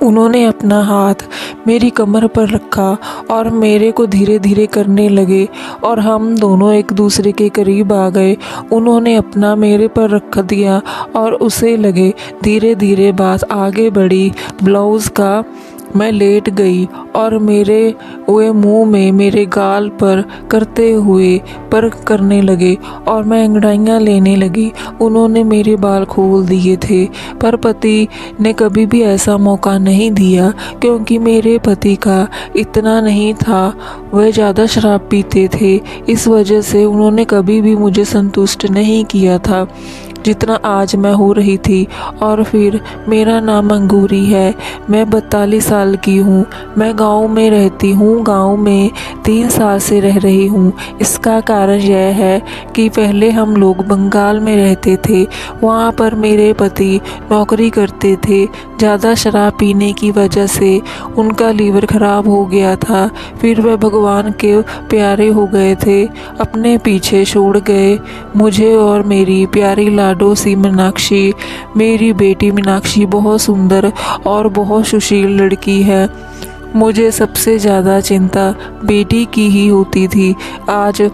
उन्होंने अपना हाथ मेरी कमर पर रखा और मेरे को धीरे धीरे करने लगे और हम दोनों एक दूसरे के करीब आ गए। उन्होंने अपना मेरे पर रख दिया और उसे लगे। धीरे धीरे बात आगे बढ़ी। ब्लाउज़ का मैं लेट गई और मेरे हुए मुंह में मेरे गाल पर करते हुए पर करने लगे और मैं अंगड़ाइयाँ लेने लगी। उन्होंने मेरे बाल खोल दिए थे, पर पति ने कभी भी ऐसा मौका नहीं दिया, क्योंकि मेरे पति का इतना नहीं था, वह ज़्यादा शराब पीते थे। इस वजह से उन्होंने कभी भी मुझे संतुष्ट नहीं किया था जितना आज मैं हो रही थी। और फिर मेरा नाम अंगूरी है, मैं 42 साल की हूँ। मैं गांव में रहती हूँ, गांव में 3 साल से रह रही हूँ। इसका कारण यह है कि पहले हम लोग बंगाल में रहते थे। वहाँ पर मेरे पति नौकरी करते थे। ज़्यादा शराब पीने की वजह से उनका लीवर खराब हो गया था। फिर वह भगवान के प्यारे हो गए थे, अपने पीछे छोड़ गए मुझे और मेरी प्यारी लाडो सी मीनाक्षी। मेरी बेटी मीनाक्षी बहुत सुंदर और बहुत सुशील लड़की है। मुझे सबसे ज़्यादा चिंता बेटी की ही होती थी। आज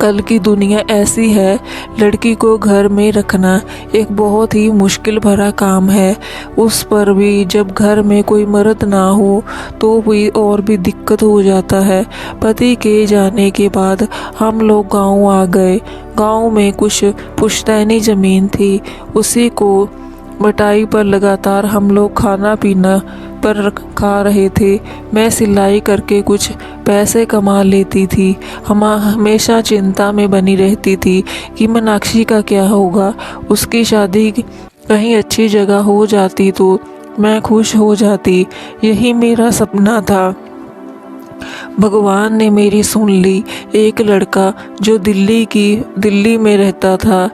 कल की दुनिया ऐसी है, लड़की को घर में रखना एक बहुत ही मुश्किल भरा काम है। उस पर भी जब घर में कोई मर्द ना हो तो भी और भी दिक्कत हो जाता है। पति के जाने के बाद हम लोग गांव आ गए। गांव में कुछ पुश्तैनी ज़मीन थी, उसी को बटाई पर लगातार हम लोग खाना पीना पर खा रहे थे। मैं सिलाई करके कुछ पैसे कमा लेती थी। हम हमेशा चिंता में बनी रहती थी कि मीनाक्षी का क्या होगा। उसकी शादी कहीं अच्छी जगह हो जाती तो मैं खुश हो जाती, यही मेरा सपना था। भगवान ने मेरी सुन ली। एक लड़का जो दिल्ली में रहता था,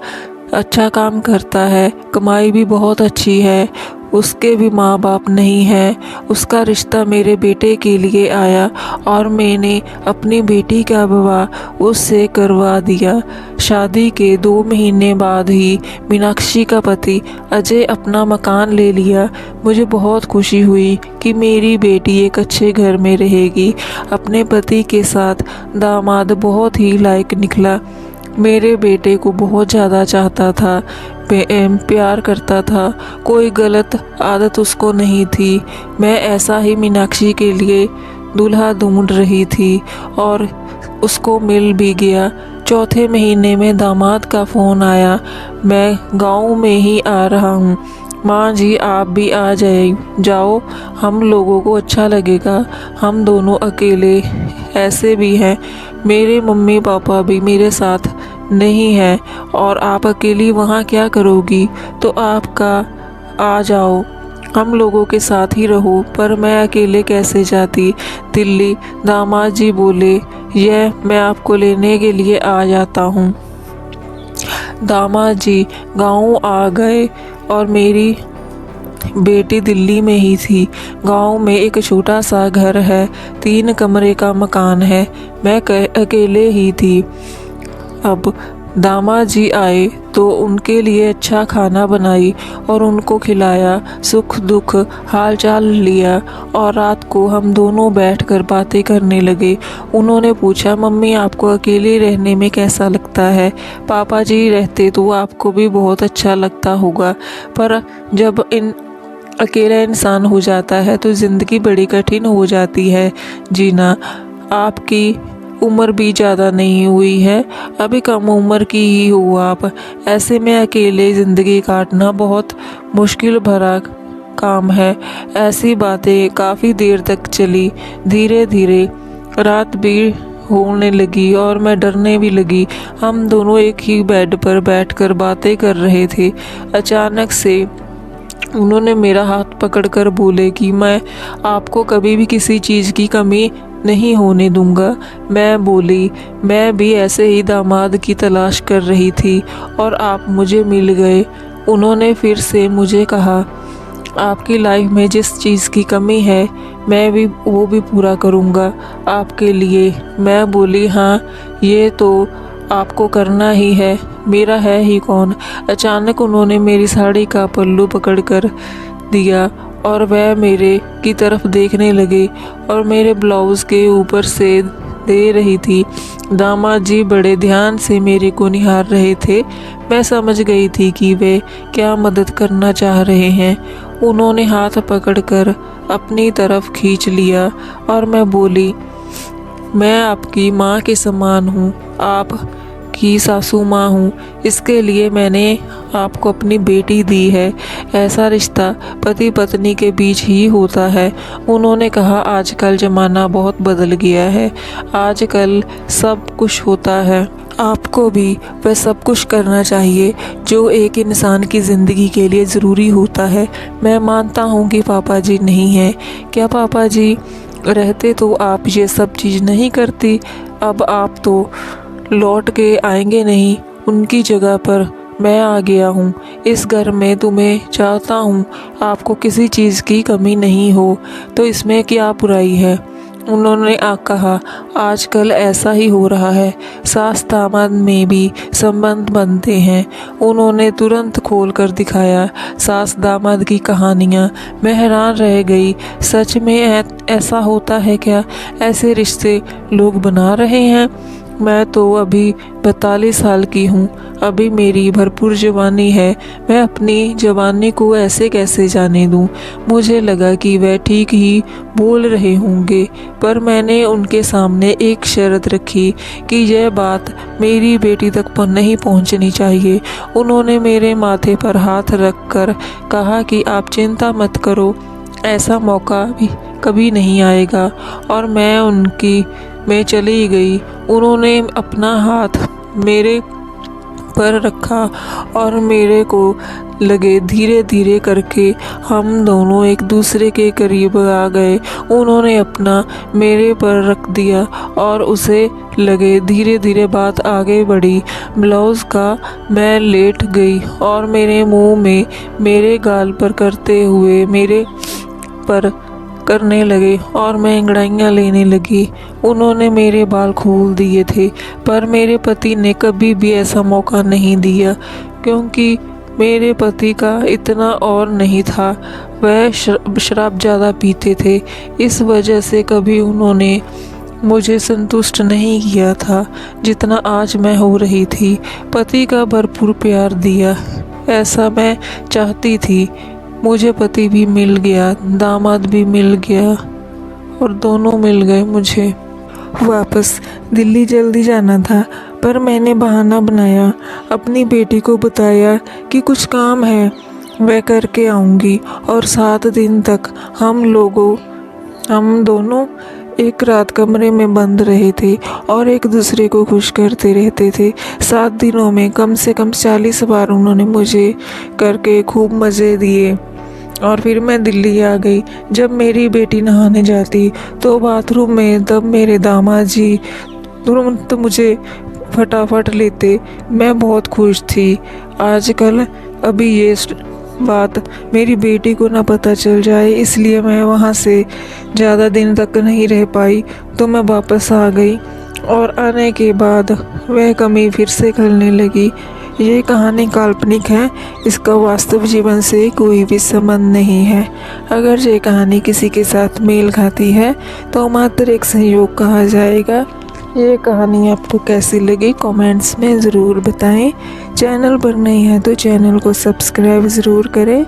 अच्छा काम करता है, कमाई भी बहुत अच्छी है, उसके भी माँ बाप नहीं हैं। उसका रिश्ता मेरे बेटे के लिए आया और मैंने अपनी बेटी का विवाह उससे करवा दिया। शादी के 2 महीने बाद ही मीनाक्षी का पति अजय अपना मकान ले लिया। मुझे बहुत खुशी हुई कि मेरी बेटी एक अच्छे घर में रहेगी। अपने पति के साथ दामाद बहुत ही लायक निकला। मेरे बेटे को बहुत ज़्यादा चाहता था, प्यार करता था, कोई गलत आदत उसको नहीं थी। मैं ऐसा ही मीनाक्षी के लिए दूल्हा ढूंढ रही थी और उसको मिल भी गया। 4थे महीने में दामाद का फ़ोन आया, मैं गांव में ही आ रहा हूँ, माँ जी आप भी आ जाओ, हम लोगों को अच्छा लगेगा। हम दोनों अकेले ऐसे भी हैं, मेरे मम्मी पापा भी मेरे साथ नहीं है और आप अकेली वहाँ क्या करोगी, तो आपका आ जाओ, हम लोगों के साथ ही रहो। पर मैं अकेले कैसे जाती दिल्ली। दामाद जी बोले, यह मैं आपको लेने के लिए आ जाता हूँ। दामाद जी गांव आ गए और मेरी बेटी दिल्ली में ही थी। गांव में एक छोटा सा घर है, 3 कमरे का मकान है, मैं अकेले ही थी। अब दामाद जी आए तो उनके लिए अच्छा खाना बनाई और उनको खिलाया, सुख दुख हाल चाल लिया और रात को हम दोनों बैठकर बातें करने लगे। उन्होंने पूछा, मम्मी आपको अकेले रहने में कैसा लगता है? पापा जी रहते तो आपको भी बहुत अच्छा लगता होगा, पर जब अकेला इंसान हो जाता है तो ज़िंदगी बड़ी कठिन हो जाती है जीना। आपकी उम्र भी ज़्यादा नहीं हुई है, अभी कम उम्र की ही हो आप। ऐसे में अकेले ज़िंदगी काटना बहुत मुश्किल भरा काम है। ऐसी बातें काफ़ी देर तक चली। धीरे धीरे रात भी होने लगी और मैं डरने भी लगी। हम दोनों एक ही बेड पर बैठकर बातें कर रहे थे। अचानक से उन्होंने मेरा हाथ पकड़कर बोले कि मैं आपको कभी भी किसी चीज़ की कमी नहीं होने दूंगा। मैं बोली, मैं भी ऐसे ही दामाद की तलाश कर रही थी और आप मुझे मिल गए। उन्होंने फिर से मुझे कहा, आपकी लाइफ में जिस चीज़ की कमी है मैं भी वो भी पूरा करूंगा आपके लिए। मैं बोली, हाँ ये तो आपको करना ही है, मेरा है ही कौन। अचानक उन्होंने मेरी साड़ी का पल्लू पकड़ कर दिया और वह मेरे की तरफ देखने लगे और मेरे ब्लाउज़ के ऊपर से दे रही थी। दामाद जी बड़े ध्यान से मेरे को निहार रहे थे। मैं समझ गई थी कि वे क्या मदद करना चाह रहे हैं। उन्होंने हाथ पकड़कर अपनी तरफ खींच लिया और मैं बोली, मैं आपकी माँ के समान हूँ, आप की सासू माँ हूँ, इसके लिए मैंने आपको अपनी बेटी दी है। ऐसा रिश्ता पति पत्नी के बीच ही होता है। उन्होंने कहा, आजकल ज़माना बहुत बदल गया है, आजकल सब कुछ होता है, आपको भी वह सब कुछ करना चाहिए जो एक इंसान की ज़िंदगी के लिए ज़रूरी होता है। मैं मानता हूँ कि पापा जी नहीं हैं, क्या पापा जी रहते तो आप ये सब चीज़ नहीं करती। अब आप तो लौट के आएंगे नहीं, उनकी जगह पर मैं आ गया हूँ इस घर में। तुम्हें चाहता हूँ आपको किसी चीज़ की कमी नहीं हो, तो इसमें क्या बुराई है। उन्होंने कहा, आजकल ऐसा ही हो रहा है, सास दामाद में भी संबंध बनते हैं। उन्होंने तुरंत खोल कर दिखाया सास दामाद की कहानियाँ। मैं हैरान रह गई, सच में ऐसा होता है क्या? ऐसे रिश्ते लोग बना रहे हैं? मैं तो अभी 42 साल की हूँ, अभी मेरी भरपूर जवानी है, मैं अपनी जवानी को ऐसे कैसे जाने दूँ। मुझे लगा कि वह ठीक ही बोल रहे होंगे, पर मैंने उनके सामने एक शर्त रखी कि यह बात मेरी बेटी तक नहीं पहुँचनी चाहिए। उन्होंने मेरे माथे पर हाथ रख कर कहा कि आप चिंता मत करो, ऐसा मौका भी कभी नहीं आएगा। और मैं चली गई। उन्होंने अपना हाथ मेरे पर रखा और मेरे को लगे धीरे धीरे करके हम दोनों एक दूसरे के करीब आ गए। उन्होंने अपना मेरे पर रख दिया और उसे लगे धीरे धीरे बात आगे बढ़ी। ब्लाउज़ का मैं लेट गई और मेरे मुंह में मेरे गाल पर करते हुए मेरे पर करने लगे और मैं अंगड़ाइयाँ लेने लगी। उन्होंने मेरे बाल खोल दिए थे, पर मेरे पति ने कभी भी ऐसा मौका नहीं दिया, क्योंकि मेरे पति का इतना और नहीं था। वह शराब ज़्यादा पीते थे, इस वजह से कभी उन्होंने मुझे संतुष्ट नहीं किया था जितना आज मैं हो रही थी। पति का भरपूर प्यार दिया, ऐसा मैं चाहती थी। मुझे पति भी मिल गया, दामाद भी मिल गया और दोनों मिल गए। मुझे वापस दिल्ली जल्दी जाना था, पर मैंने बहाना बनाया, अपनी बेटी को बताया कि कुछ काम है, वह करके आऊँगी। और 7 दिन तक हम दोनों एक रात कमरे में बंद रहे थे और एक दूसरे को खुश करते रहते थे। 7 दिनों में कम से कम 40 बार उन्होंने मुझे करके खूब मज़े दिए। और फिर मैं दिल्ली आ गई। जब मेरी बेटी नहाने जाती तो बाथरूम में तब मेरे दामाद जी तुरंत मुझे फटाफट लेते। मैं बहुत खुश थी। आजकल अभी ये बात मेरी बेटी को ना पता चल जाए, इसलिए मैं वहाँ से ज़्यादा दिन तक नहीं रह पाई, तो मैं वापस आ गई। और आने के बाद वह कमी फिर से खलने लगी। ये कहानी काल्पनिक है, इसका वास्तव जीवन से कोई भी संबंध नहीं है। अगर ये कहानी किसी के साथ मेल खाती है तो मात्र एक संयोग कहा जाएगा। ये कहानी आपको कैसी लगी कमेंट्स में ज़रूर बताएं। चैनल पर नए हैं तो चैनल को सब्सक्राइब ज़रूर करें।